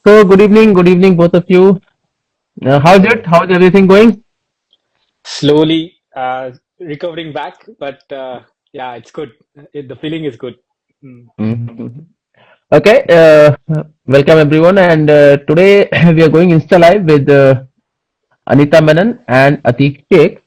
So good evening, both of you. How's Good it? evening. How's everything going? Slowly recovering back, but yeah, it's good. The feeling is good. Mm. Mhm. Okay, welcome everyone. And today we are going Insta Live with Anita Menon and Atik Sheikh.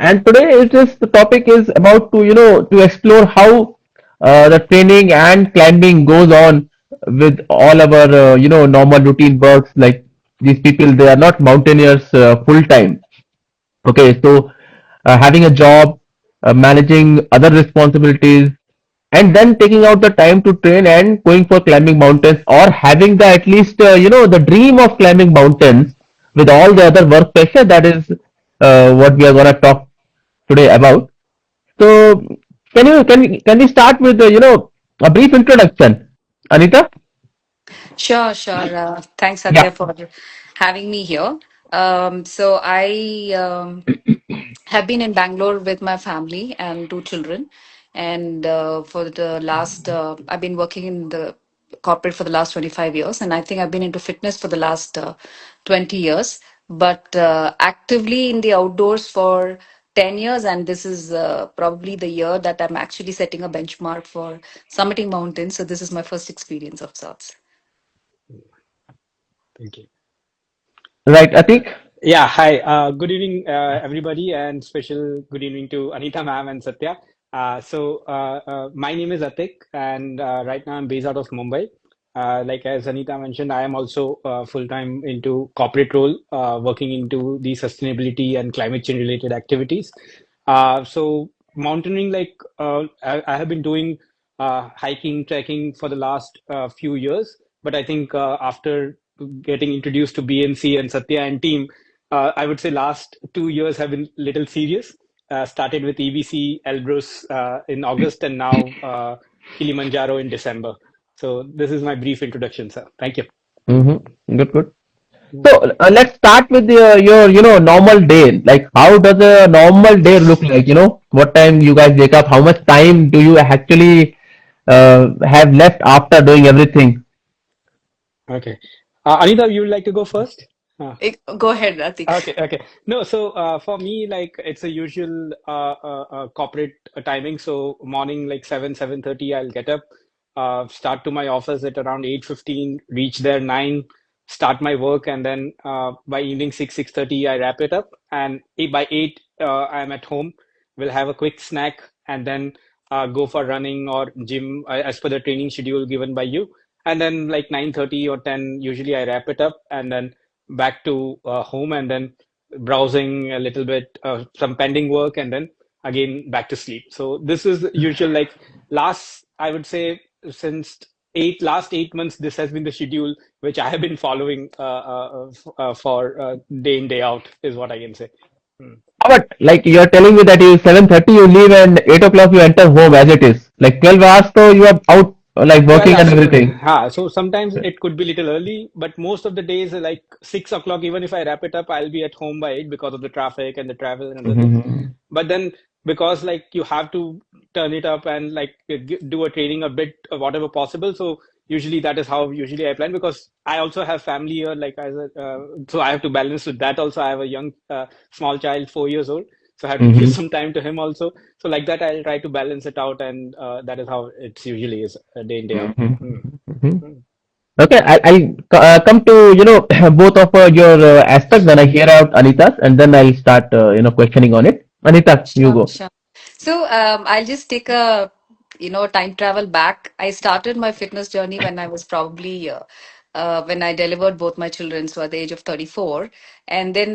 And today is just the topic is about to explore how the training and climbing goes on with all our normal routine works. Like these people, they are not mountaineers full time. Okay, so having a job, managing other responsibilities, and then taking out the time to train and going for climbing mountains, or having the at least the dream of climbing mountains with all the other work pressure. That is what we are gonna talk today about. So, can we start with a brief introduction, Anita? Sure. Thanks, Yeah. Satya, for having me here. I have been in Bangalore with my family and two children. And for the last, I've been working in the corporate for the last 25 years. And I think I've been into fitness for the last 20 years, but actively in the outdoors for 10 years. And this is probably the year that I'm actually setting a benchmark for summiting mountains. So this is my first experience of sorts. Thank you. Right, Atik. Yeah, hi. Good evening, everybody, and special good evening to Anita ma'am and Satya. My name is Atik, and right now I'm based out of Mumbai. Like as Anita mentioned, I am also full-time into corporate role, working into the sustainability and climate change related activities. Mountaineering, I have been doing hiking, trekking for the last few years, but I think after getting introduced to BNC and Satya and team, I would say last 2 years have been little serious. Started with EBC Elbrus in August and now Kilimanjaro in December. So this is my brief introduction, sir. Thank you. Good, good. So let's start with your normal day. Like how does a normal day look like? What time you guys wake up? How much time do you actually have left after doing everything? Okay. Anita, you would like to go first? Go ahead, Atik. Okay. No, for me, like it's a usual corporate timing. So morning, like 7:30, I'll get up, start to my office at around 8:15, reach there 9, start my work, and then by evening 6:30, I wrap it up. And by 8, I'm at home. We'll have a quick snack and then go for running or gym as per the training schedule given by you. And then like 9:30 or 10, usually I wrap it up and then back to home and then browsing a little bit, some pending work, and then again back to sleep. So this is the usual, like last, I would say, since last 8 months, this has been the schedule which I have been following for day in day out, is what I can say. Hmm. But like you're telling me that you 7:30 you leave and 8 o'clock you enter home as it is. Like 12 hours, so you are out like 12 working and hours. everything. So sometimes it could be little early, but most of the days, like 6 o'clock, even if I wrap it up, I'll be at home by 8 because of the traffic and the travel and other things. Mhm. But then because like you have to turn it up and like do a training a bit whatever possible. So usually that is how usually I plan, because I also have family here, like so I have to balance with that also. I have a young small child, 4 years old. So I have to give Mhm. some time to him also. So like that, I'll try to balance it out, and that is how it's usually is day in day out. Mhm. Mm. Mhm. Mm. Okay, I'll come to both of your aspects. Then I hear out Anita's, and then I'll start questioning on it. Anita, you Sure, go. sure. So I'll just take a time travel back. I started my fitness journey when I was probably when I delivered both my children, so at the age of 34, and then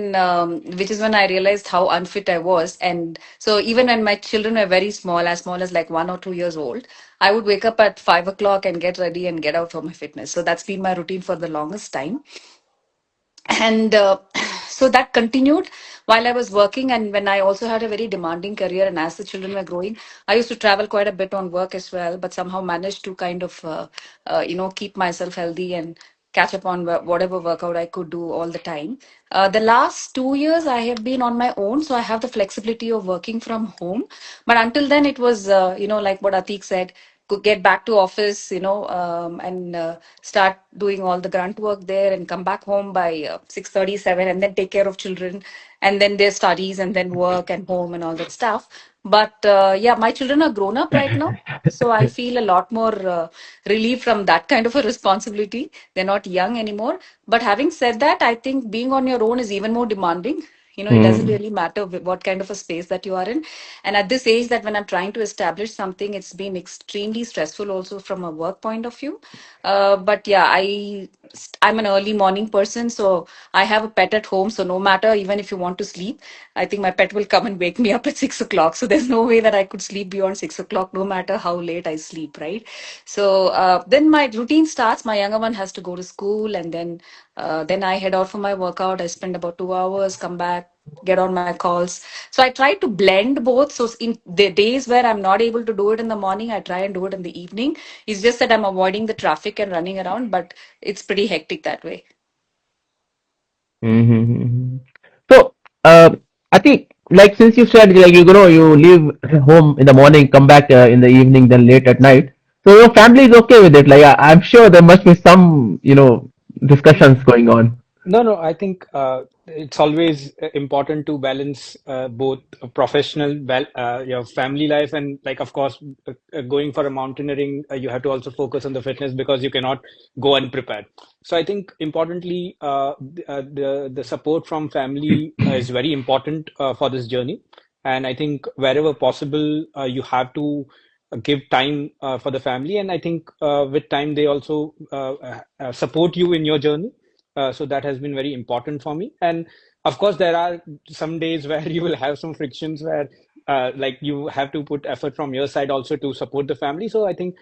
which is when I realized how unfit I was. And so even when my children were very small as like 1 or 2 years old, I would wake up at 5 o'clock and get ready and get out for my fitness. So that's been my routine for the longest time. And so that continued while I was working, and when I also had a very demanding career, and as the children were growing, I used to travel quite a bit on work as well, but somehow managed to kind of keep myself healthy and catch up on whatever workout I could do all the time. The last 2 years I have been on my own, so I have the flexibility of working from home, but until then it was like what Atik said, get back to office, and start doing all the grunt work there, and come back home by 6:37, and then take care of children, and then their studies, and then work and home and all that stuff. But yeah, my children are grown up right now, so I feel a lot more relief from that kind of a responsibility. They're not young anymore. But having said that, I think being on your own is even more demanding. It doesn't Mm-hmm. really matter what kind of a space that you are in. And at this age, that when I'm trying to establish something, it's been extremely stressful also from a work point of view. But yeah, I'm an early morning person, so I have a pet at home. So no matter, even if you want to sleep, I think my pet will come and wake me up at 6 o'clock. So there's no way that I could sleep beyond 6 o'clock, no matter how late I sleep, right? So then my routine starts. My younger one has to go to school, and then I head out for my workout. I spend about 2 hours, come back, get on my calls. So I try to blend both. So in the days where I'm not able to do it in the morning, I try and do it in the evening. It's just that I'm avoiding the traffic and running around, but it's pretty hectic that way. Mm-hmm. So, I think, like, since you said, like, you leave home in the morning, come back in the evening, then late at night. So your family is okay with it. Like, I'm sure there must be some, discussions going on. No, no, I think it's always important to balance both a professional, your family life, and like, of course, going for a mountaineering, you have to also focus on the fitness because you cannot go unprepared. So I think importantly, the support from family is very important for this journey, and I think wherever possible, you have to give time for the family, and I think with time they also support you in your journey. So that has been very important for me. And of course, there are some days where you will have some frictions where, like, you have to put effort from your side also to support the family. So I think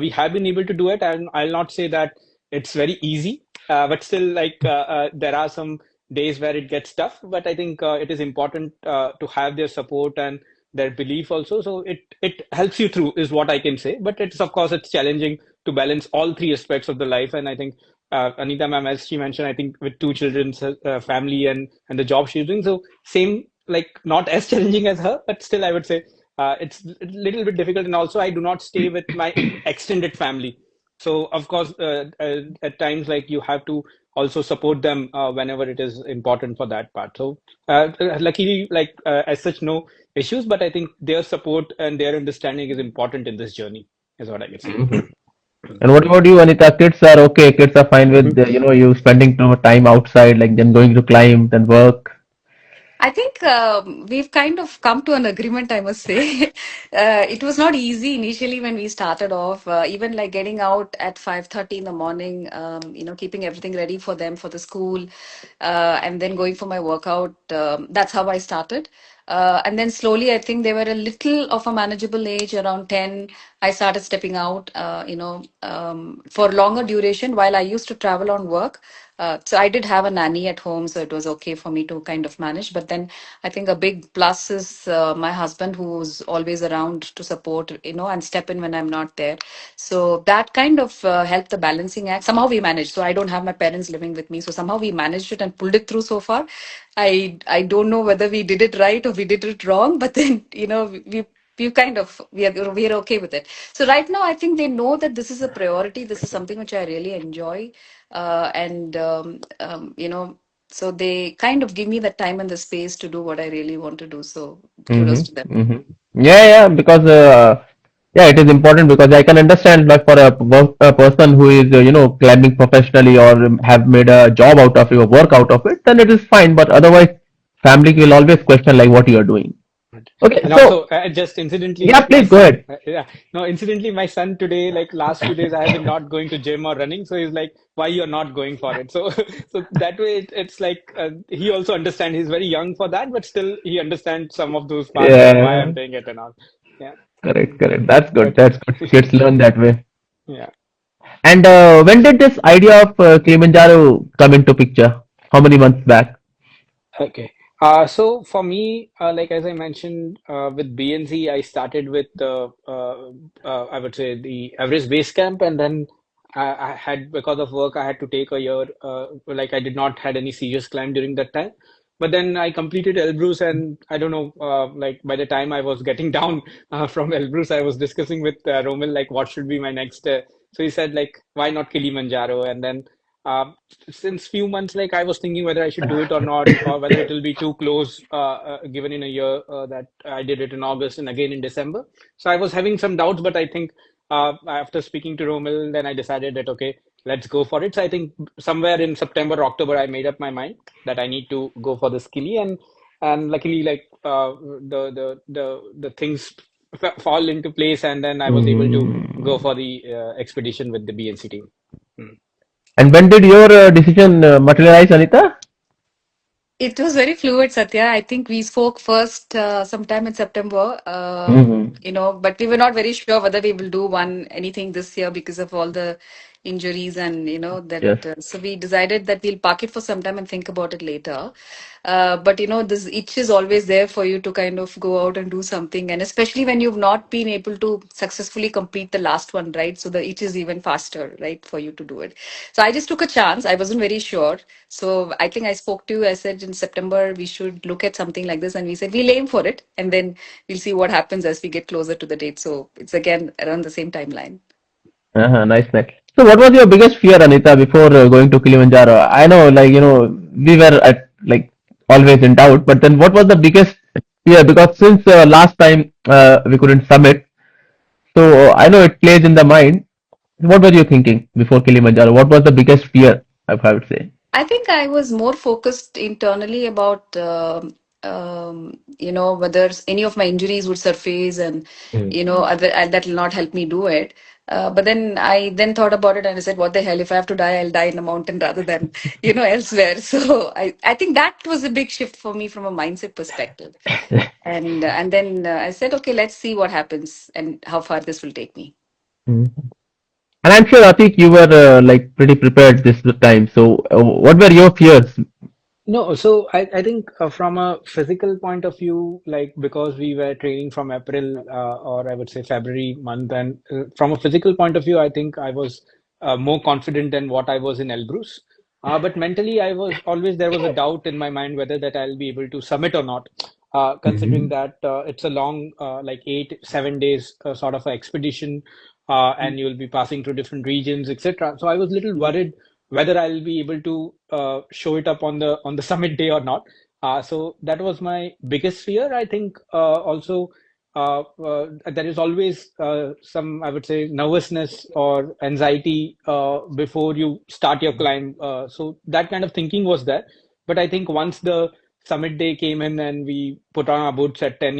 we have been able to do it. And I'll not say that it's very easy, but still, like, there are some days where it gets tough. But I think it is important to have their support and their belief also. So it helps you through, is what I can say. But it's, of course, it's challenging to balance all three aspects of the life. And I think Anita ma'am, as she mentioned, I think with two children's family and the job she's doing, so same, like, not as challenging as her, but still I would say it's a little bit difficult. And also I do not stay with my extended family. So of course, at times, like, you have to also support them whenever it is important for that part. So luckily, like, as such, no issues, but I think their support and their understanding is important in this journey, is what I can say. Mhm. And what about you, Anita? Kids are okay. Kids are fine with, you spending too much time outside, like then going to climb, then work. I think we've kind of come to an agreement, I must say. It was not easy initially when we started off, even like getting out at 5:30 in the morning, keeping everything ready for them for the school, and then going for my workout. That's how I started. And then slowly, I think they were a little of a manageable age, around 10. I started stepping out, for longer duration while I used to travel on work. So I did have a nanny at home, so it was okay for me to kind of manage. But then I think a big plus is my husband, who's always around to support, and step in when I'm not there. So that kind of helped the balancing act. Somehow we managed. So I don't have my parents living with me. So somehow we managed it and pulled it through so far. I don't know whether we did it right or we did it wrong, but then we are okay with it. So right now, I think they know that this is a priority. This is something which I really enjoy, and so they kind of give me the time and the space to do what I really want to do. So kudos to them. Mm-hmm. Mm-hmm. Yeah, yeah, because yeah, it is important because I can understand, like, for a person who is climbing professionally or have made a job out of it or work out of it, then it is fine. But otherwise, family will always question like what you are doing. Right. Okay, And so also, just incidentally, yeah, like my please go son, ahead. yeah, no, incidentally, my son today, like last few days, I have been not going to gym or running. So he's like, why you're not going for it? So, so that way it's like he also understands. He's very young for that, but still he understands some of those parts, like why I'm Yeah, doing it and all. Yeah. correct, correct. That's good. But That's good. Kids learn that way. yeah. And when did this idea of Kilimanjaro come into picture? How many months back? Okay. So for me, like as I mentioned, with BNC, I started with I would say the average base camp, and then I had, because of work, I had to take a year. Like, I did not had any serious climb during that time. But then I completed Elbrus, and I don't know, like by the time I was getting down from Elbrus, I was discussing with Romil like what should be my next. So he said like, why not Kilimanjaro? And then uh, since few months, like I was thinking whether I should do it or not, or whether it will be too close, given in a year that I did it in August and again in December. So I was having some doubts, but I think after speaking to Romil, then I decided that okay, let's go for it. So I think somewhere in September, October, I made up my mind that I need to go for the skilly, and luckily, like the things fall into place, and then I was able to go Mm. for the expedition with the BNC team. Mm. And when did your decision materialize, Anita? It was very fluid, Satya. I think we spoke first sometime in September, Hmm. but we were not very sure whether we will do anything this year because of all the injuries and that. Yes. So we decided that we'll park it for some time and think about it later. But this itch is always there for you to kind of go out and do something, and especially when you've not been able to successfully complete the last one, right? So the itch is even faster, right, for you to do it. So I just took a chance. I wasn't very sure. So I think I spoke to you. I said in September we should look at something like this, and we said we'll aim for it, and then we'll see what happens as we get closer to the date. So it's again around the same timeline. Uh-huh, nice, nice. So, what was your biggest fear, Anita, before going to Kilimanjaro? I know, like, we were at, like, always in doubt, but then what was the biggest fear? Because since last time we couldn't summit, so I know it plays in the mind. What were you thinking before Kilimanjaro? What was the biggest fear, if I would say? I think I was more focused internally about, whether any of my injuries would surface and, Mm. that will not help me do it. But then I then thought about it and I said, what the hell, if I have to die, I'll die in a mountain rather than, elsewhere. So I think that was a big shift for me from a mindset perspective. And then I said, okay, let's see what happens and how far this will take me. Mm. And I'm sure, Atik, you were like pretty prepared this time. So, what were your fears? No, so I think from a physical point of view, like because we were training from April or I would say February month, and from a physical point of view, I think I was more confident than what I was in Elbrus. But mentally, I was always there was a doubt in my mind whether that I'll be able to summit or not, considering Mhm. that it's a long, like 8, 7 days sort of a expedition, and you'll be passing through different regions, etc. So I was a little worried whether I'll be able to show it up on the summit day or not. So that was my biggest fear. I think also there is always some, I would say, nervousness or anxiety before you start your climb. So that kind of thinking was there. But I think once the summit day came in and we put on our boots at 10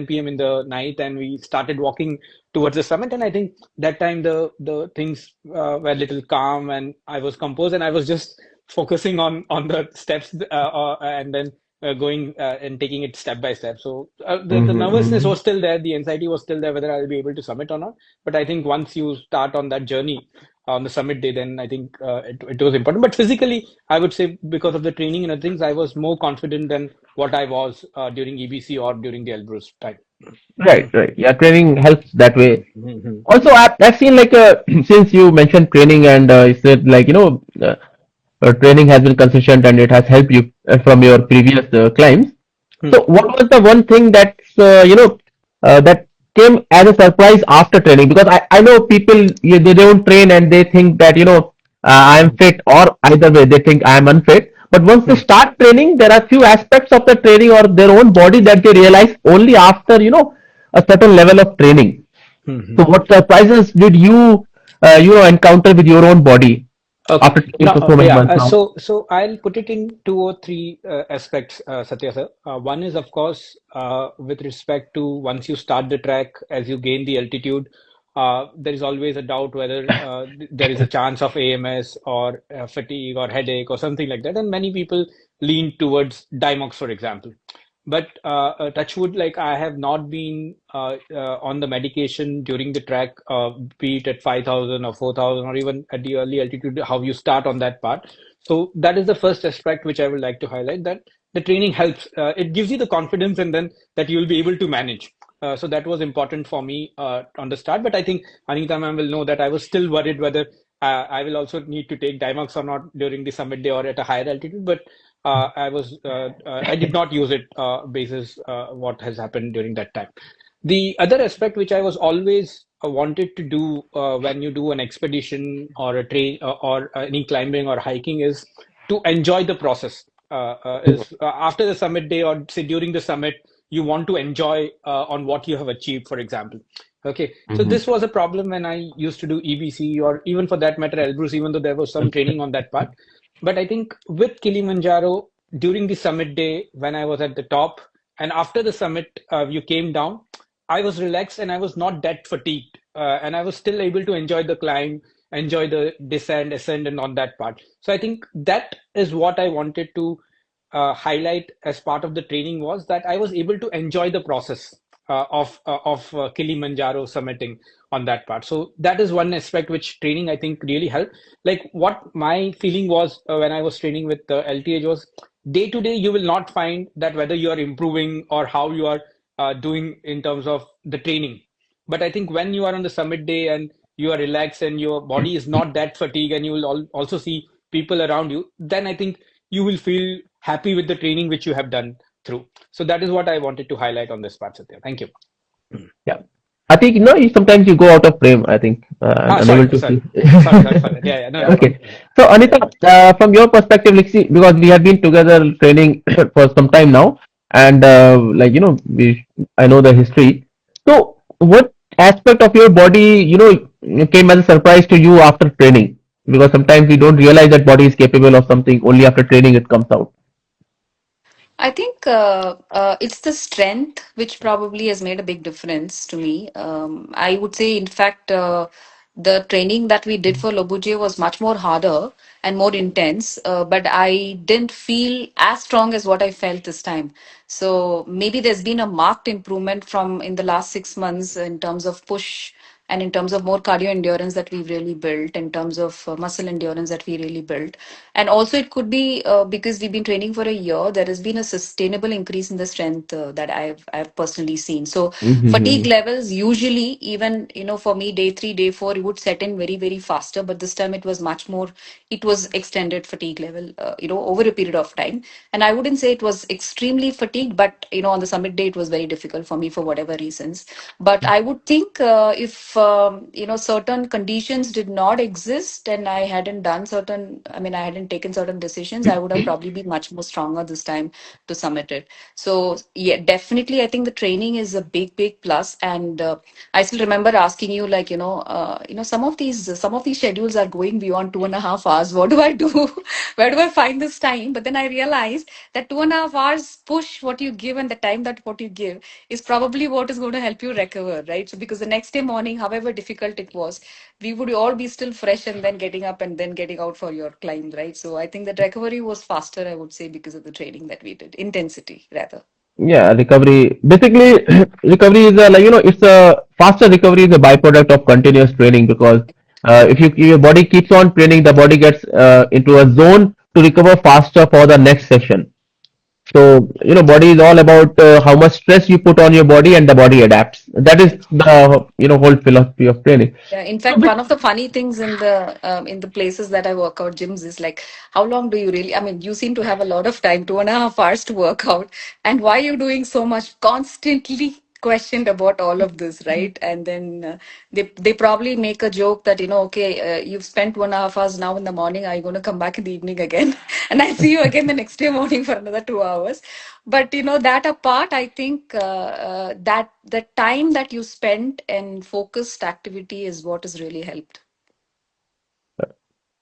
p.m. in the night and we started walking towards the summit, and I think that time the things were a little calm and I was composed and I was just focusing on the steps and then going and taking it step by step. So the Mhm, nervousness mhm. was still there, the anxiety was still there whether I'll be able to summit or not. But I think once you start on that journey on the summit day, then I think it was important. But physically, I would say because of the training and other things, I was more confident than what I was during EBC or during the Elbrus time. Right, right. Yeah, training helps that way. Mhm. Also, I've seen like since you mentioned training and you said like training has been consistent and it has helped you from your previous climbs. Hmm. So, what was the one thing that's that came as a surprise after training? Because I know people they don't train and they think that I'm fit, or either way they think I'm unfit. But once they Hmm. start training, there are few aspects of the training or their own body that they realize only after a certain level of training. Hmm. Hmm. So, what surprises did you encounter with your own body Okay. after training Now, for so many yeah. months now? So I'll put it in two or three aspects, Satya sir. One is, of course, with respect to once you start the track, as you gain the altitude, there is always a doubt whether there is a chance of AMS or fatigue or headache or something like that. And many people lean towards Dimox, for example. But touch wood, like I have not been on the medication during the track, be it at 5,000 or 4,000 or even at the early altitude, how you start on that part. So that is the first aspect which I would like to highlight, that the training helps. It gives you the confidence and then that you will be able to manage. So that was important for me on the start. But I think Anita ma'am will know that I was still worried whether I will also need to take Dimox or not during the summit day or at a higher altitude. But I did not use it basis what has happened during that time. The other aspect which I was always wanted to do when you do an expedition or a train or any climbing or hiking is to enjoy the process. Is After the summit day or say during the summit, you want to enjoy on what you have achieved, for example. Okay, so Mm-hmm. this was a problem when I used to do EBC or even for that matter Elbrus, even though there was some training on that part. But I think with Kilimanjaro, during the summit day, when I was at the top, and after the summit, you came down, I was relaxed and I was not that fatigued. And I was still able to enjoy the climb, enjoy the descent, ascent, and on that part. So I think that is what I wanted to highlight as part of the training was that I was able to enjoy the process of Kilimanjaro summiting on that part. So that is one aspect which training I think really helped. Like what my feeling was when I was training with LTH was day to day you will not find that whether you are improving or how you are doing in terms of the training. But I think when you are on the summit day and you are relaxed and your body is not that fatigued and you will also see people around you, then I think you will feel happy with the training which you have done through. So that is what I wanted to highlight on this part, Satya. Thank you. Yeah. I think sometimes you go out of frame. I think and unable Sorry, to see. sorry for that. Yeah, no Okay. problem. So Anita, from your perspective, like, see, because we have been together training for some time now, and I know the history. So, what aspect of your body, came as a surprise to you after training? Because sometimes we don't realize that body is capable of something only after training it comes out. I think it's the strength which probably has made a big difference to me. I would say, in fact, the training that we did for Lobuje was much more harder and more intense, but I didn't feel as strong as what I felt this time. So maybe there's been a marked improvement from in the last 6 months in terms of push and in terms of more cardio endurance that we've really built, in terms of muscle endurance that we really built. And also, it could be because we've been training for a year, there has been a sustainable increase in the strength that I've personally seen. So, fatigue Mm-hmm. levels usually, even for me, day 3, day 4, it would set in very, very faster. But this time, it was much more. It was extended fatigue level, over a period of time. And I wouldn't say it was extremely fatigued, but on the summit day, it was very difficult for me for whatever reasons. But I would think if certain conditions did not exist and I hadn't done certain, I mean, I hadn't taken certain decisions, I would have probably been much more stronger this time to submit it. So yeah, definitely, I think the training is a big, big plus. And I still remember asking you, like, some of these schedules are going beyond 2.5 hours. What do I do? Where do I find this time? But then I realized that 2.5 hours push what you give and the time that what you give is probably what is going to help you recover, right? So because the next day morning, however difficult it was, we would all be still fresh and then getting up and then getting out for your climb, right? So I think that recovery was faster, I would say, because of the training that we did, intensity rather. Yeah, recovery. Basically, recovery is it's a faster recovery is a byproduct of continuous training because if your body keeps on training, the body gets into a zone to recover faster for the next session. So, body is all about how much stress you put on your body and the body adapts. That is Right. the, whole philosophy of training. Yeah, in So, fact, one of the funny things in the places that I work out gyms is like, how long do you really? I mean, you seem to have a lot of time, 2.5 hours to work out, and why are you doing so much? Constantly questioned about all of this, right? And then they probably make a joke that okay, you've spent 2.5 hours now in the morning. Are you going to come back in the evening again? And I'll see you again the next day morning for another 2 hours. But that apart, I think that the time that you spent in focused activity is what has really helped.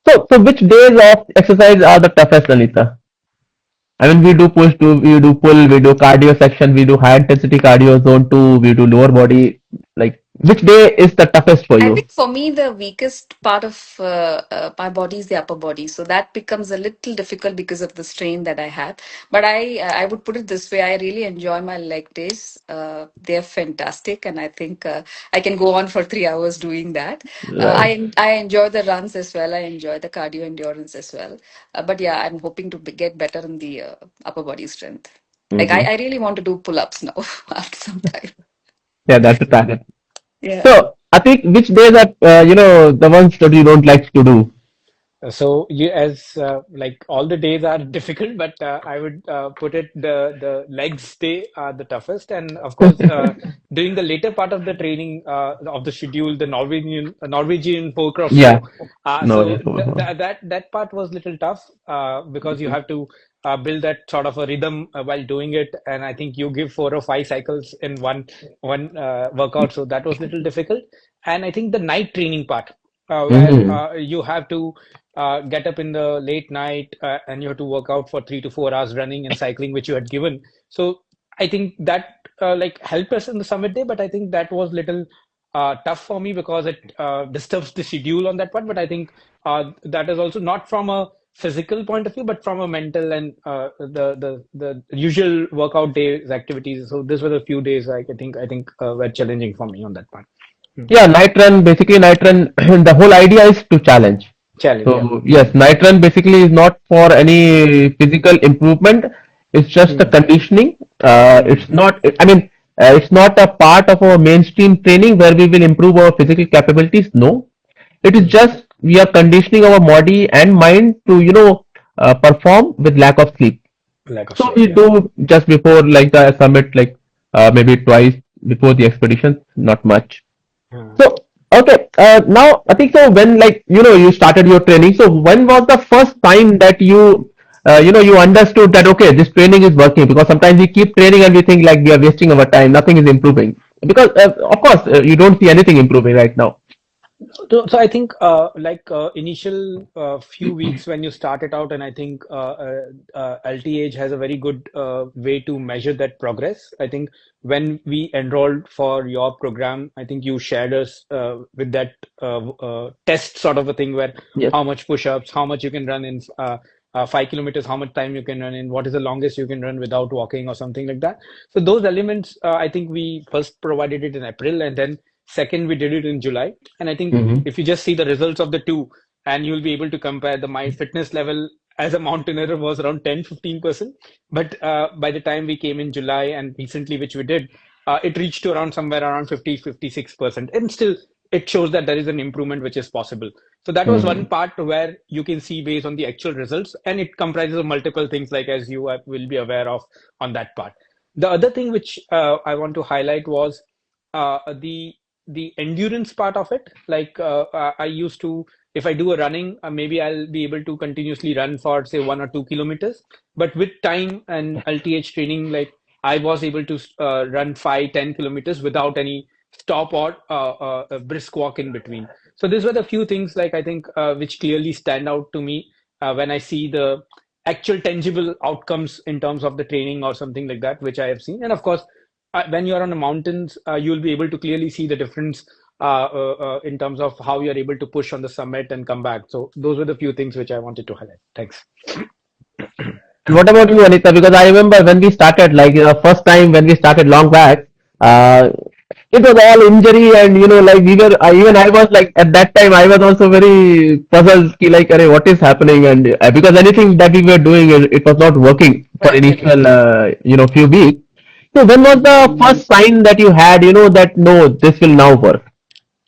so which days of exercise are the toughest, Anita? I mean, we do pull, we do cardio section, we do high intensity cardio zone 2, we do lower body. Like, which day is the toughest for I you? think for me, the weakest part of my body is the upper body. So that becomes a little difficult because of the strain that I have. But I would put it this way: I really enjoy my leg days. They're fantastic, and I think I can go on for 3 hours doing that. Right. I enjoy the runs as well. I enjoy the cardio endurance as well. But yeah, I'm hoping to get better in the upper body strength. Like Mm-hmm. I really want to do pull-ups now after some time. Yeah, that's the target. Yeah. So, I think which days are, the ones that you don't like to do? So you as like all the days are difficult, but I would put it the legs day are the toughest, and of course during the later part of the training of the schedule, the Norwegian 4x4. Yeah. No, So yes. that part was little tough because you have to build that sort of a rhythm while doing it, and I think you give 4 or 5 cycles in one workout, so that was little difficult. And I think the night training part where Mm-hmm. you have to get up in the late night and you have to work out for 3 to 4 hours running and cycling, which you had given. So I think that like helped us in the summit day, but I think that was little tough for me because it disturbs the schedule on that part. But I think that is also not from a physical point of view, but from a mental and the usual workout days activities. So these were the few days I think were challenging for me on that part. Hmm. Yeah, night run, basically night run, the whole idea is to challenge. Challenge, yeah. So yes, night run basically is not for any physical improvement. It's just a Hmm. conditioning. Hmm. It's not, I mean, it's not a part of our mainstream training where we will improve our physical capabilities. No, it is Hmm. just we are conditioning our body and mind to, perform with lack of sleep. Lack of So sleep, we yeah. do just before like the summit, like maybe twice before the expedition, not much. Hmm. So, okay, now I think so when like you started your training. So when was the first time that you understood that okay, this training is working? Because sometimes we keep training and we think like we are wasting our time, nothing is improving. Because of course you don't see anything improving right now. So I think like initial few weeks when you started out, and I think AltiEdge has a very good way to measure that progress. I think when we enrolled for your program, I think you shared us with that test sort of a thing where Yes. how much push-ups, how much you can run in 5 kilometers, how much time you can run in, what is the longest you can run without walking or something like that. So those elements, I think we first provided it in April, and then second we did it in July. And I think Mm-hmm. if you just see the results of the two, and you'll be able to compare the my fitness level as a mountaineer was around 10-15%. But by the time we came in July and recently, which we did, it reached to around somewhere around 50-56%. And still, it shows that there is an improvement which is possible. So that was one Mm-hmm. part where you can see based on the actual results, and it comprises of multiple things, like as you will be aware of on that part. The other thing which I want to highlight was the endurance part of it. Like I used to, if I do a running, maybe I'll be able to continuously run for say 1 or 2 kilometers. But with time and LTH training, like I was able to run 5-10 kilometers without any stop or a brisk walk in between. So these were the few things like I think which clearly stand out to me when I see the actual tangible outcomes in terms of the training or something like that, which I have seen. And of course, when you're on the mountains, you'll be able to clearly see the difference in terms of how you're able to push on the summit and come back. So those were the few things which I wanted to highlight. Thanks. And what about you, Anita? Because I remember when we started, like the first time when we started long back, uh, it was all injury, and like even I was like at that time I was also very puzzled, ki, like, "Arey, what is happening?" And because anything that we were doing, it was not working for Exactly. initial, few weeks. So when was the first sign that you had, that no, this will now work?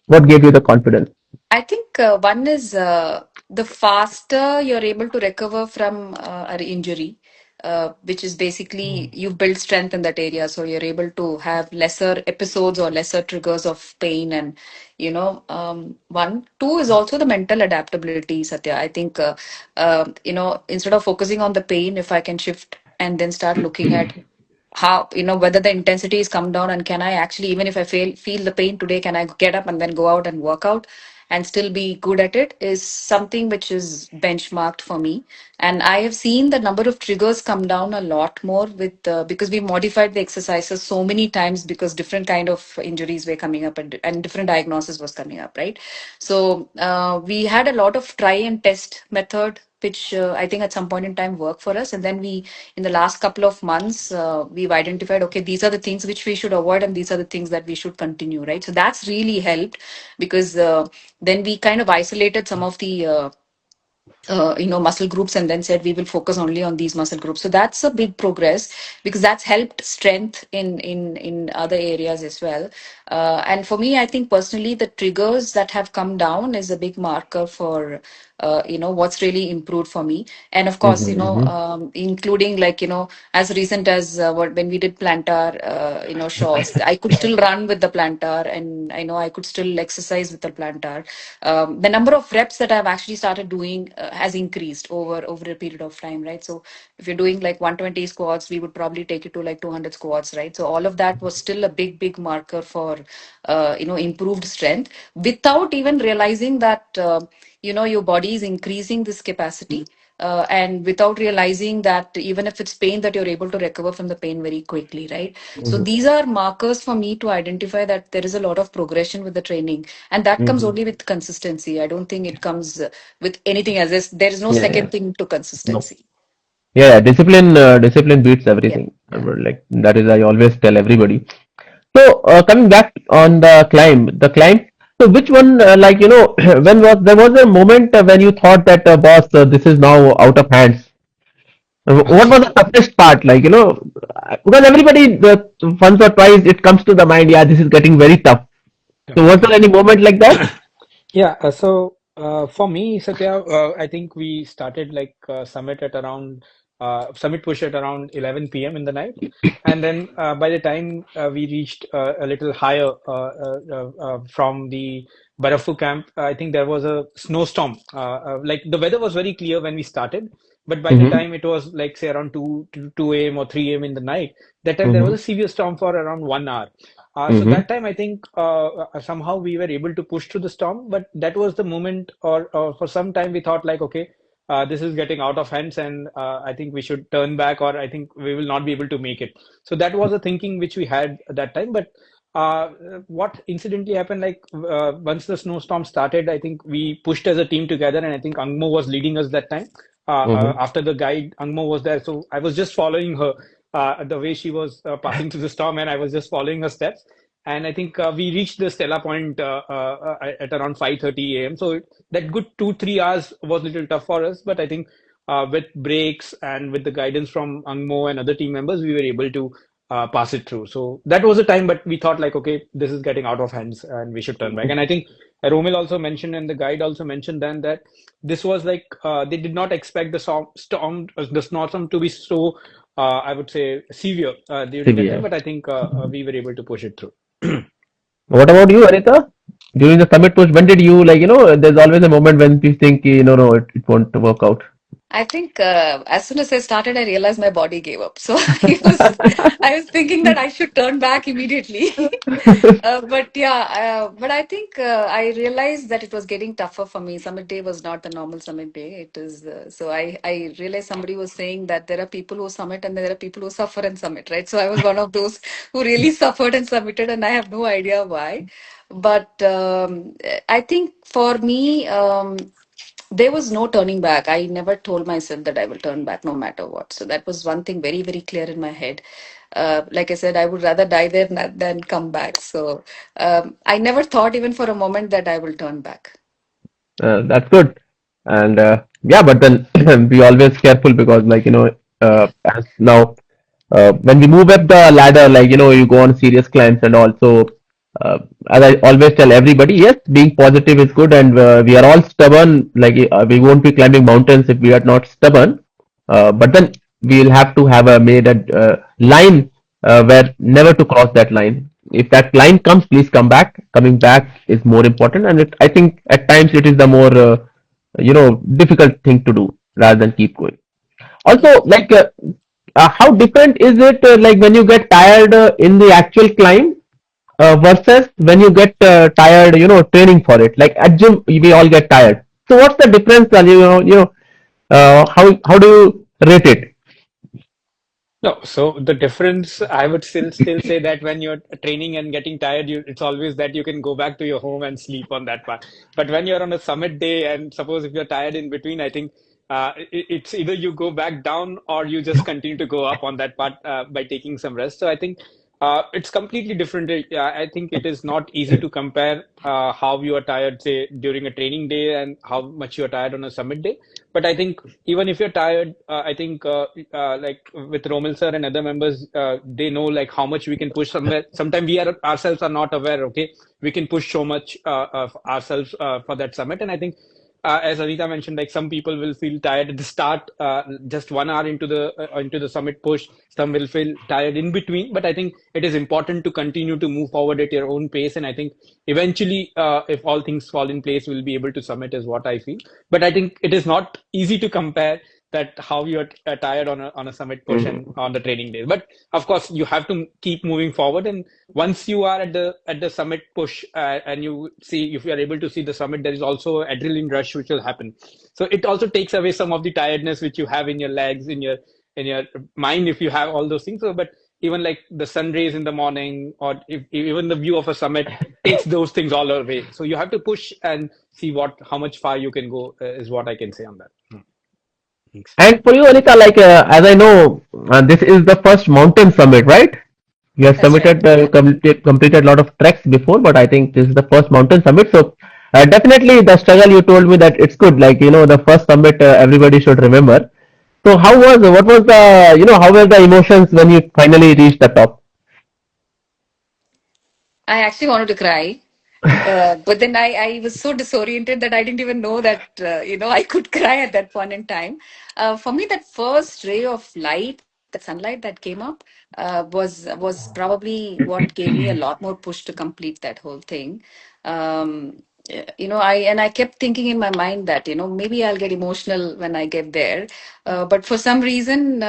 What gave you the confidence? I think one is the faster you're able to recover from an injury, which is basically you've built strength in that area, so you're able to have lesser episodes or lesser triggers of pain, and one, two is also the mental adaptability, Satya. I think instead of focusing on the pain, if I can shift and then start looking at how whether the intensity is come down, and can I actually, even if I feel the pain today, can I get up and then go out and work out and still be good at it, is something which is benchmarked for me. And I have seen the number of triggers come down a lot more with because we modified the exercises so many times because different kind of injuries were coming up, and different diagnosis was coming up, right? So we had a lot of try and test method, which I think at some point in time worked for us. And then we, in the last couple of months, we've identified, okay, these are the things which we should avoid and these are the things that we should continue, right? So that's really helped because then we kind of isolated some of the muscle groups, and then said we will focus only on these muscle groups. So that's a big progress, because that's helped strength in other areas as well. And for me, I think personally, the triggers that have come down is a big marker for what's really improved for me. And of course, Mm-hmm. including, like, as recent as when we did plantar shorts, I could still run with the plantar, and I know I could still exercise with the plantar. The number of reps that I've actually started doing has increased over a period of time, right? So if you're doing like 120 squats, we would probably take it to like 200 squats, right? So all of that was still a big marker for improved strength, without even realizing that your body is increasing this capacity. And without realizing that even if it's pain, that you're able to recover from the pain very quickly, right? So Mm-hmm. these are markers for me to identify that there is a lot of progression with the training, and that comes Mm-hmm. only with consistency. I don't think it comes with anything as this. There is no Yeah, yeah. second thing to No. consistency. Yeah, yeah, discipline beats Yeah, everything. yeah. Like that is I always tell everybody. So coming back on the climb. So which one, when was a moment when you thought that boss, this is now out of hands. What was Okay. the toughest part? Because everybody, once or twice it comes to the mind, yeah, this is getting very tough. So was there any moment like that? Yeah, for me, Satya, I think we started like summit push at around 11 p.m. in the night, and then by the time we reached a little higher from the Barafu camp, I think there was a snowstorm. Like the weather was very clear when we started, but by the Mm-hmm. time it was like say around 2 a.m. or 3 a.m. in the night, that time there Mm-hmm. was a severe storm for around 1 hour. So Mm-hmm. that time, I think somehow we were able to push through the storm, but that was the moment, or for some time we thought like, okay, this is getting out of hands, and I think we should turn back, or I think we will not be able to make it. So that was a thinking which we had at that time. But uh, what incidentally happened, like once the snowstorm started, I think we pushed as a team together, and I think Angmo was leading us that time. Mm-hmm. After the guide, Angmo was there, so I was just following her the way she was passing through the storm, and I was just following her steps. And I think we reached the Stella Point at around 5:30 a.m. So that good 2-3 hours was a little tough for us, but I think with breaks and with the guidance from Angmo and other team members, we were able to pass it through. So that was a time, but we thought like, okay, this is getting out of hands, and we should turn back. And I think Romil also mentioned, and the guide also mentioned then that this was like they did not expect the snowstorm to be so I would say severe during that time, Severe. but I think we were able to push it through. What about you, Anita? During the summit push, when did you there's always a moment when you think, no, it won't work out. I think as soon as I started, I realized my body gave up. So I was thinking that I should turn back immediately. But yeah, but I think I realized that it was getting tougher for me. Summit day was not the normal summit day. It is so I realized somebody was saying that there are people who summit and there are people who suffer and summit, right? So I was one of those who really suffered and submitted, and I have no idea why. But I think for me, there was no turning back. I never told myself that I will turn back no matter what. So that was one thing very clear in my head. Like I said, I would rather die there than come back. So I never thought even for a moment that I will turn back. That's good. And yeah, but then be always careful because, as now, when we move up the ladder, you go on serious climbs and also, as I always tell everybody, yes, being positive is good, and we are all stubborn. We won't be climbing mountains if we are not stubborn. But then we'll have to have a made a line where never to cross that line. If that line comes, please come back. Coming back is more important, and I think at times it is the more difficult thing to do rather than keep going. Yeah. Also, how different is it when you get tired in the actual climb versus when you get tired, training for it? Like at gym, we all get tired. So what's the difference? How do you rate it? No, so the difference, I would still say that when you're training and getting tired, it's always that you can go back to your home and sleep on that part. But when you're on a summit day, and suppose if you're tired in between, I think it's either you go back down or you just continue to go up on that part by taking some rest. So I think it's completely different. I think it is not easy to compare how you are tired, say, during a training day and how much you are tired on a summit day. But I think even if you're tired, I think like with Romil sir and other members, they know like how much we can push somewhere. Sometimes we are ourselves are not aware. Okay, we can push so much of ourselves for that summit, and I think. As Anita mentioned, like some people will feel tired at the start, just 1 hour into the summit push. Some will feel tired in between, but I think it is important to continue to move forward at your own pace. And I think eventually, if all things fall in place, we'll be able to summit, is what I feel. But I think it is not easy to compare that how you're tired on a summit push and Mhm. on the training days. But of course, you have to keep moving forward. And once you are at the summit push and you see if you are able to see the summit, there is also adrenaline rush which will happen. So it also takes away some of the tiredness which you have in your legs, in your mind if you have all those things. So, but even like the sun rays in the morning, or if, even the view of a summit takes those things all away. So you have to push and see what how much far you can go is what I can say on that. Thanks. And for you, Anita, like as I know, this is the first mountain summit, right? You have That's right. submitted, completed a lot of treks before, but I think this is the first mountain summit. So definitely the struggle you told me that it's good. Like the first summit everybody should remember. So what was the how were the emotions when you finally reached the top? I actually wanted to cry. But then I was so disoriented that I didn't even know that, I could cry at that point in time. For me, that first ray of light, that sunlight that came up, was probably what gave me a lot more push to complete that whole thing. I kept thinking in my mind that, maybe I'll get emotional when I get there. But for some reason,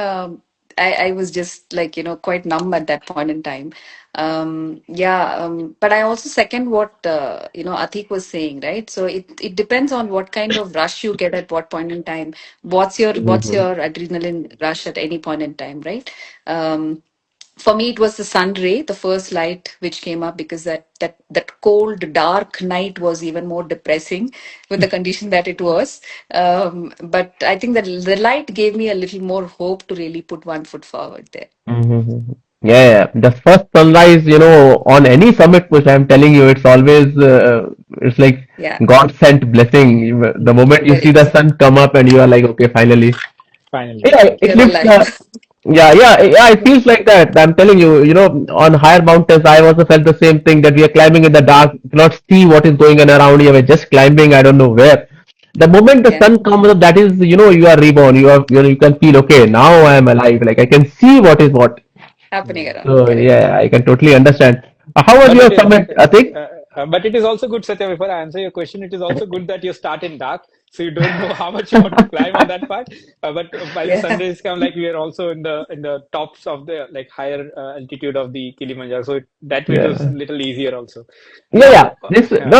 I was just like, quite numb at that point in time. But I also second what Atik was saying, right? So it depends on what kind of rush you get at what point in time. What's your adrenaline rush at any point in time, right? Um, for me, it was the sun ray, the first light which came up, because that cold, dark night was even more depressing with the condition that it was. But I think that the light gave me a little more hope to really put one foot forward there. Mm-hmm. Yeah, yeah. The first sunrise, on any summit push, I'm telling you, it's always, it's like Yeah, God sent blessing. The moment you very see the true. sun come up and you are like, okay, finally. Finally, Yeah, it You're looks, alive. yeah, it feels like that. I'm telling you, on higher mountains, I also felt the same thing that we are climbing in the dark, cannot see what is going on around you. We're just climbing, I don't know where. The moment the Yeah, sun comes up, that is, you are reborn. You can feel, okay, now I am alive. Like I can see what is what. happening yeah. around. So Correct. yeah, I can totally understand. How was But your it is, summit, Atik? but it is also good, Satya. Before I answer your question, it is also good that you start in dark, so you don't know how much you want to climb on that part. But by the Yeah, sunrise come, like we are also in the tops of the like higher altitude of the Kilimanjaro, so that way it was a Yeah. little easier also. Yeah, yeah. Now, This no,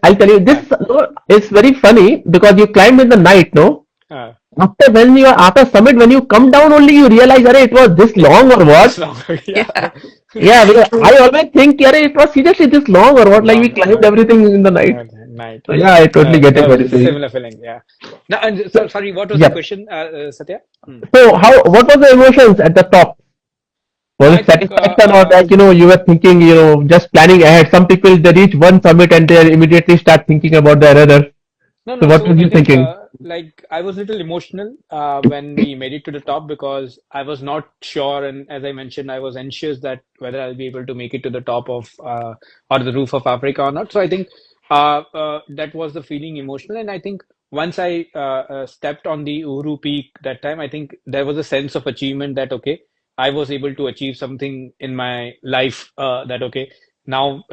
I'll tell you. This uh, no, is very funny because you climbed in the night, no? uh, After summit, when you come down, only you realize, array, it was this it long or this what? long, yeah, yeah. Yeah, because True. I always think, array, it was seriously this long or what? Like we long climbed everything in the night. night. So yeah, I totally get it No, what you're saying. similar feeling. Yeah. No, and So, so sorry. What was the yeah. question, Satya? Hmm. So what was the emotions at the top? No, Was I it think satisfaction or that, you were thinking, just planning ahead? Some people, they reach one summit and they immediately start thinking about the another. no, So no. what So was I you think thinking? like I was a little emotional when we made it to the top because I was not sure, and as I mentioned, I was anxious that whether I'll be able to make it to the top of or the roof of Africa or not. So I think that was the feeling emotional, and I think once I stepped on the Uru Peak that time, I think there was a sense of achievement that okay, I was able to achieve something in my life that okay. Now,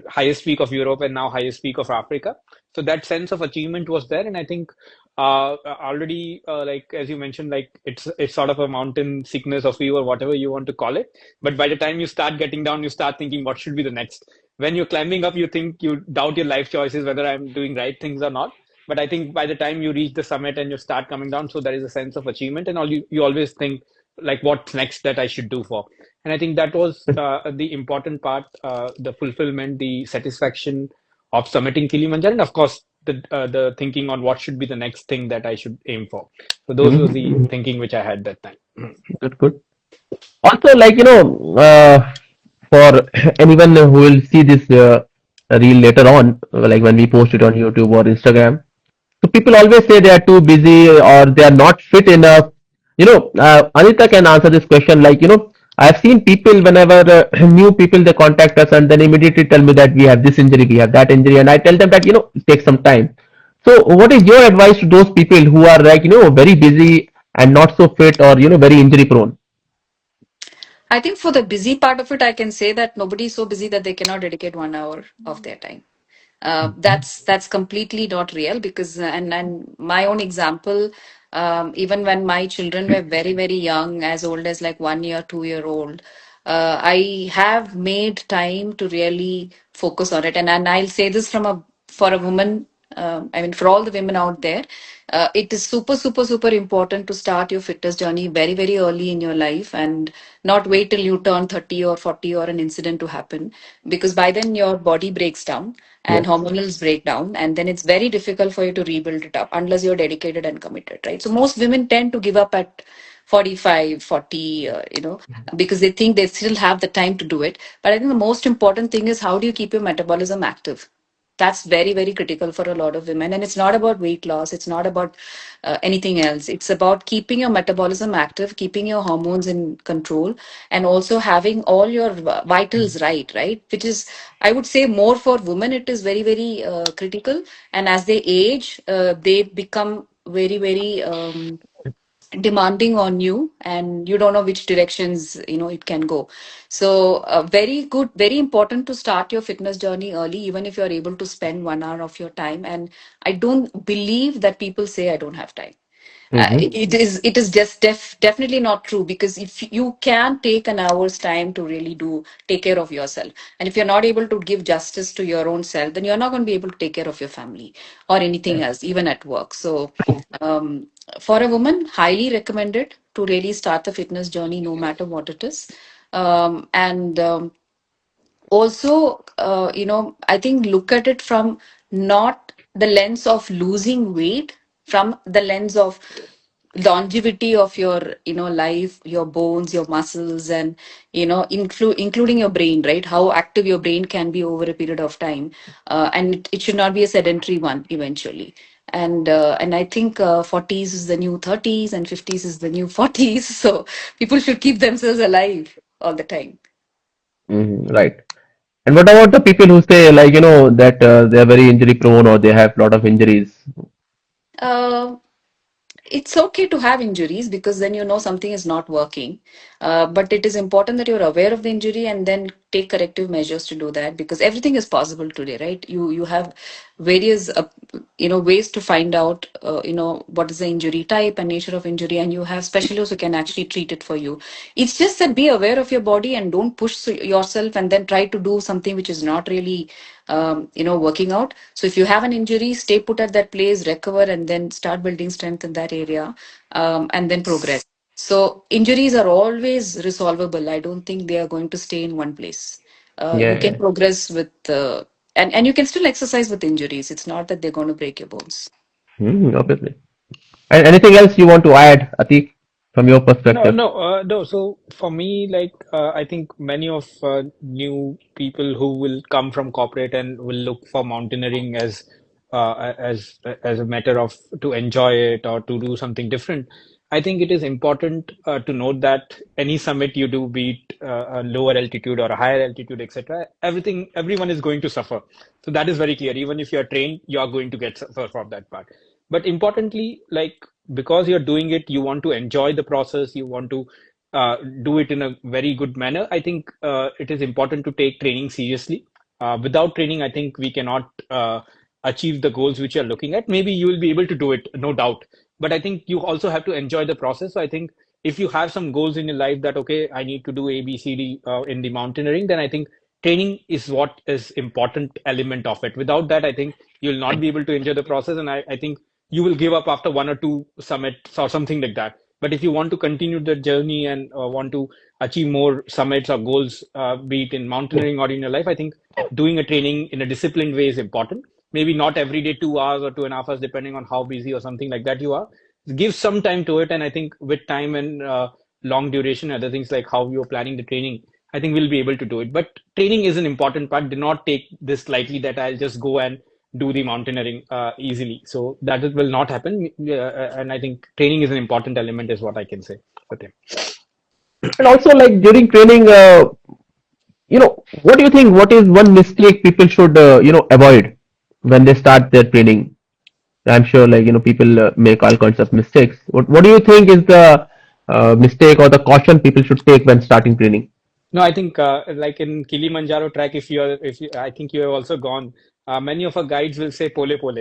highest peak of Europe and now highest peak of Africa. So that sense of achievement was there, and I think already, like as you mentioned, like it's sort of a mountain sickness of you or whatever you want to call it. But by the time you start getting down, you start thinking what should be the next. When you're climbing up, you think you doubt your life choices whether I'm doing right things or not. But I think by the time you reach the summit and you start coming down, so there is a sense of achievement, and all you always think like what's next that I should do for. And I think that was the important part, the fulfillment, the satisfaction of summiting Kilimanjaro, and of course the thinking on what should be the next thing that I should aim for. So those was the Mhm. thinking which I had that time. Good, good. Also, like, for anyone who will see this reel later on, like when we post it on YouTube or Instagram. So people always say they are too busy or they are not fit enough. Anita can answer this question. Like, I've seen people whenever new people they contact us and then immediately tell me that we have this injury, we have that injury, and I tell them that it takes some time. So, what is your advice to those people who are like very busy and not so fit or very injury prone? I think for the busy part of it, I can say that nobody is so busy that they cannot dedicate 1 hour of their time. That's completely not real because and my own example, even when my children were very young, as old as like 1 year, 2 year old, I have made time to really focus on it. And I'll say this from a for a woman. I mean, for all the women out there, it is super important to start your fitness journey very early in your life and not wait till you turn 30 or 40 or an incident to happen, because by then your body breaks down and Yes. hormonals break down, and then it's very difficult for you to rebuild it up unless you're dedicated and committed, right? So most women tend to give up at 45, 40, because they think they still have the time to do it. But I think the most important thing is, how do you keep your metabolism active? That's very critical for a lot of women, and it's not about weight loss, it's not about anything else. It's about keeping your metabolism active, keeping your hormones in control, and also having all your vitals right, which is, I would say, more for women it is very critical. And as they age, they become very demanding on you, and you don't know which directions it can go. So very good, very important to start your fitness journey early, even if you're able to spend 1 hour of your time. And I don't believe that people say I don't have time. Mm-hmm. It is just definitely not true, because if you can take an hour's time to really do take care of yourself, and if you're not able to give justice to your own self, then you're not going to be able to take care of your family or anything else, even at work. So um, for a woman, highly recommended to really start the fitness journey, no matter what it is. And Also, I think look at it from not the lens of losing weight, from the lens of longevity of your life, your bones, your muscles, and including your brain, right? How active your brain can be over a period of time. And it should not be a sedentary one eventually. And I think 40s is the new 30s and 50s is the new 40s. So people should keep themselves alive all the time. Mm-hmm. Right. And what about the people who say like that they are very injury prone or they have a lot of injuries? Uh, it's okay to have injuries, because then you know something is not working. But it is important that you're aware of the injury and then take corrective measures to do that, because everything is possible today, right? You have various ways to find out what is the injury type and nature of injury, and you have specialists who can actually treat it for you. It's just that be aware of your body and don't push yourself and then try to do something which is not really working out. So if you have an injury, stay put at that place, recover, and then start building strength in that area, and then progress. So injuries are always resolvable. I don't think they are going to stay in one place. You Yeah, can yeah. progress with, and you can still exercise with injuries. It's not that they're going to break your bones. Obviously. And anything else you want to add, Atik, from your No, perspective? no, no. So for me, like, I think many of new people who will come from corporate and will look for mountaineering as a matter of to enjoy it or to do something different. I think it is important to note that any summit you do, be it a lower altitude or a higher altitude, etc., everyone is going to suffer. So that is very clear. Even if you are trained, you are going to get suffer from that part. But importantly, like, because you're doing it, you want to enjoy the process, you want to do it in a very good manner. I think it is important to take training seriously. Without training, I think we cannot achieve the goals which you're looking at. Maybe you will be able to do it, no doubt. But I think you also have to enjoy the process. So I think if you have some goals in your life that, okay, I need to do A, B, C, D in the mountaineering, then I think training is what is important element of it. Without that, I think you'll not be able to enjoy the process. And I think you will give up after one or two summits or something like that. But if you want to continue the journey and want to achieve more summits or goals, be it in mountaineering or in your life, I think doing a training in a disciplined way is important. Maybe not every day 2 hours or 2.5 hours, depending on how busy or something like that you are. Give some time to it, and I think with time and long duration, other things like how you're planning the training, I think we'll be able to do it. But training is an important part. Do not take this lightly that I'll just go and do the mountaineering easily. So that will not happen. And I think training is an important element, is what I can say with him. And also, like during training, what do you think? What is one mistake people should, avoid when they start their training? I'm sure, like people make all kinds of mistakes. What do you think is the mistake or the caution people should take when starting training? No, I think like in Kilimanjaro track, I think you have also gone. Many of our guides will say pole pole.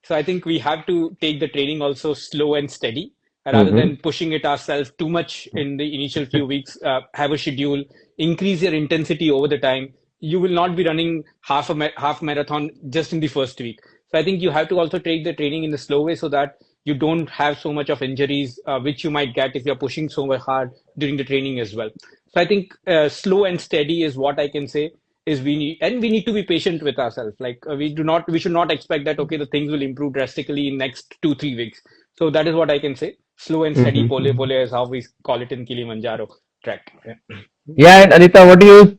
So I think we have to take the training also slow and steady, rather Mm-hmm. than pushing it ourselves too much in the initial few weeks. Have a schedule, increase your intensity over the time. You will not be running half marathon just in the first week. So I think you have to also take the training in the slow way so that you don't have so much of injuries, which you might get if you're pushing so hard during the training as well. So I think slow and steady is what I can say is we need to be patient with ourselves. Like we should not expect that, okay, the things will improve drastically in next 2 3 weeks. So that is what I can say. Slow and steady, pole Mm-hmm. pole is how we call it in Kilimanjaro track. Yeah. Yeah, and Anita, what do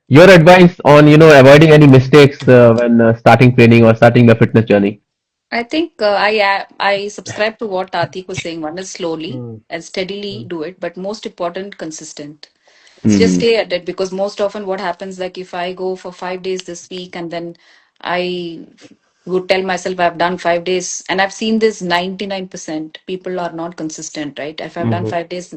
your advice on avoiding any mistakes when starting training or starting the fitness journey? I think I subscribe to what Atik was saying. One is slowly Mm, and steadily mm, do it, but most important, consistent. Just Mm-hmm. stay at it, because most often what happens, like if I go for 5 days this week and then I would tell myself I've done 5 days, and I've seen this 99% people are not consistent, right? If I've done Mm-hmm. 5 days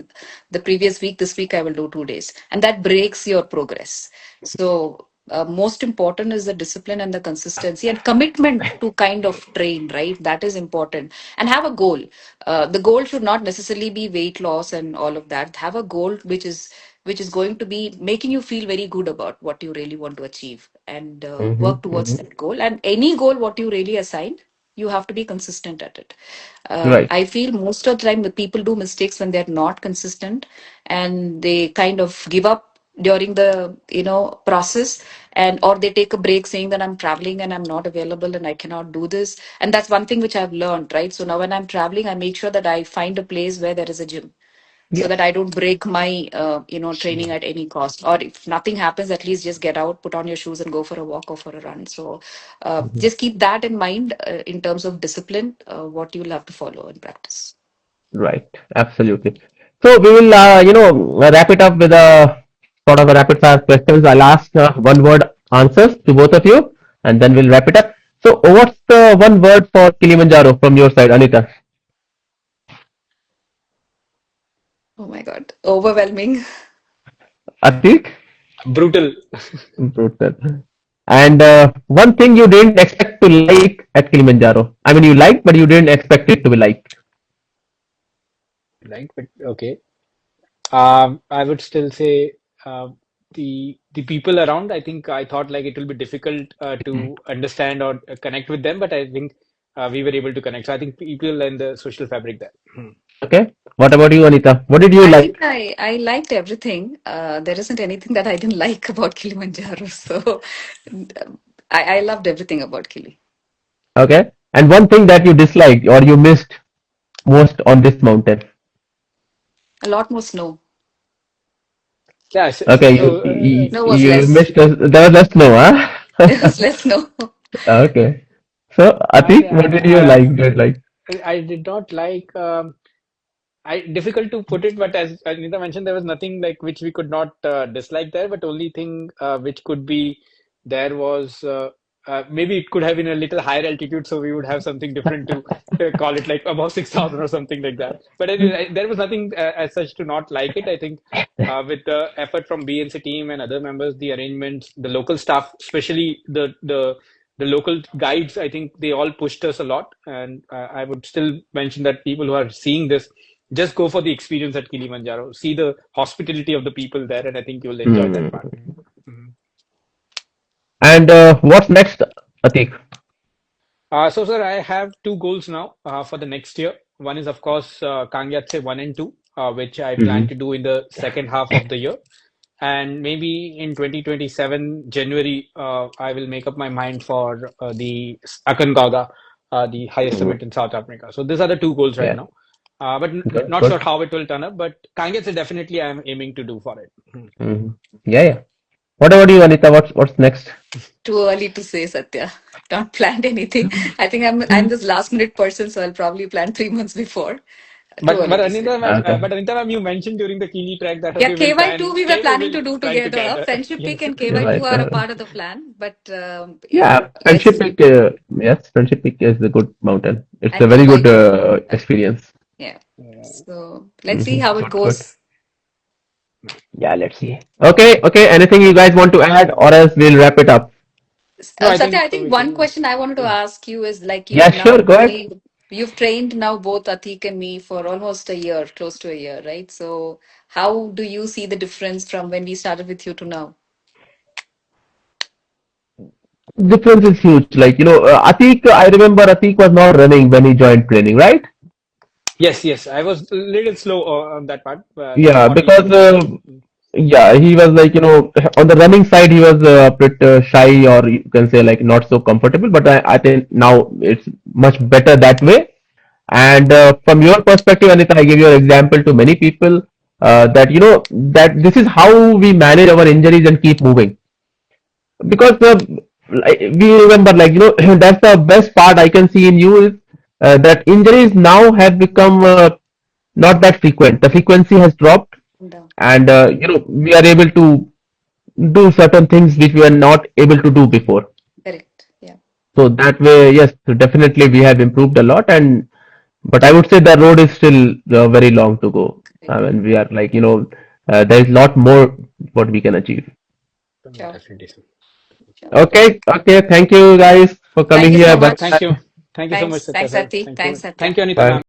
the previous week, this week I will do 2 days, and that breaks your progress. So most important is the discipline and the consistency and commitment to kind of train, right? That is important. And have a goal. The goal should not necessarily be weight loss and all of that. Have a goal which is going to be making you feel very good about what you really want to achieve, and Mm-hmm. work towards Mm-hmm. that goal. And any goal what you really assign, you have to be consistent at it. Right. I feel most of the time the people do mistakes when they're not consistent, and they kind of give up during the process, and or they take a break saying that I'm traveling and I'm not available and I cannot do this. And that's one thing which I've learned, right? So now when I'm traveling, I make sure that I find a place where there is a gym, so Yeah. that I don't break my training at any cost. Or if nothing happens, at least just get out, put on your shoes, and go for a walk or for a run. So Mhm. just keep that in mind in terms of discipline, what you'll have to follow in practice. Right. Absolutely. So we will, wrap it up with a sort of a rapid fire questions. I'll ask one word answers to both of you, and then we'll wrap it up. So, what's the one word for Kilimanjaro from your side, Anita? Oh my God, overwhelming. Atik? brutal. Brutal. And one thing you didn't expect to like at Kilimanjaro. I mean, you liked, but you didn't expect it to be liked. Right, but okay. I would still say the people around. I think I thought like it will be difficult to understand or connect with them, but I think we were able to connect. So I think people and the social fabric there. Hmm. Okay. What about you, Anita? What did you I think like? I liked everything. There isn't anything that I didn't like about Kilimanjaro. So I loved everything about Kili. Okay. And one thing that you disliked or you missed most on this mountain. A lot more snow. Yeah. Okay, Snow was you less. missed us. There was just snow, huh? It was less snow. Okay. So, And Atik, what did you like? Did like? I did not like. I difficult to put it, but as Anita mentioned, there was nothing like which we could not dislike there. But only thing which could be there was maybe it could have been a little higher altitude, so we would have something different to call it like above 6,000 or something like that. But anyway, there was nothing as such to not like it. I think with the effort from BNC team and other members, the arrangements, the local staff, especially the local guides, I think they all pushed us a lot. And I would still mention that people who are seeing this, just go for the experience at Kilimanjaro. See the hospitality of the people there, and I think you'll enjoy that part. Hmm. Mhm. And what's next, Atik? So, sir, I have two goals now for the next year. One is, of course, Kangyatse 1 and 2, which I plan Hmm. to do in the second half of the year. And maybe in 2027, January, I will make up my mind for the Aconcagua, the highest Hmm. summit in South Africa. So these are the two goals right Yeah. now. But Good. not sure Good. how it will turn up. But Kangyatse definitely I am aiming to do for it. Hmm. Yeah. Yeah. What about you, Anita? What's next? Too early to say, Satya. Not planned anything. I think I'm this last minute person, so I'll probably plan 3 months before. Too But early but to say. Anita, Okay. but Anita, ma'am, you mentioned during the Kili trek that Yeah, okay, we'll KY2 plan. we were Okay, we planning will to do try together. together. Friendship Peak Yes. and Yeah, KY2 right. are a part of the plan, but Yeah, Friendship Peak. Yes, Friendship Peak is a good mountain. It's a and very good KY2. experience. Yeah. So let's see Hmm. how it Good, good. goes. Yeah, let's see. Okay, okay. Anything you guys want to add, or else we'll wrap it up. No, I Satya, think I think we one can. question I wanted to ask you is like Yeah, sure. Go ahead. you've trained now both Atik and me for almost a year, close to a year, right? So how do you see the difference from when we started with you to now? Difference is huge. Like, Atik, I remember Atik was not running when he joined training, right? Yes, yes. I was a little slow on that part, like Yeah, body because language. yeah, he was like, on the running side, he was a bit shy, or you can say like not so comfortable. But I think now it's much better that way. And from your perspective, Anita, I give your example to many people that that this is how we manage our injuries and keep moving. Because like, we remember, like that's the best part I can see in you is that injuries now have become not that frequent. The frequency has dropped, No, and we are able to do certain things which we were not able to do before. correct. Yeah, So that way, yes, definitely we have improved a lot, and but I would say the road is still very long to go. I correct. mean, we are like there is a lot more what we can achieve. Sure, Definitely, sir. sure. Okay, okay. Thank you guys for coming Thank you here. so Bye much. Thank bye. you. Thank you so much, Thanks. Satya Thanks, sir. Atik. Thank you. Thanks, Satya. Thank you, Anita Bye. ma'am.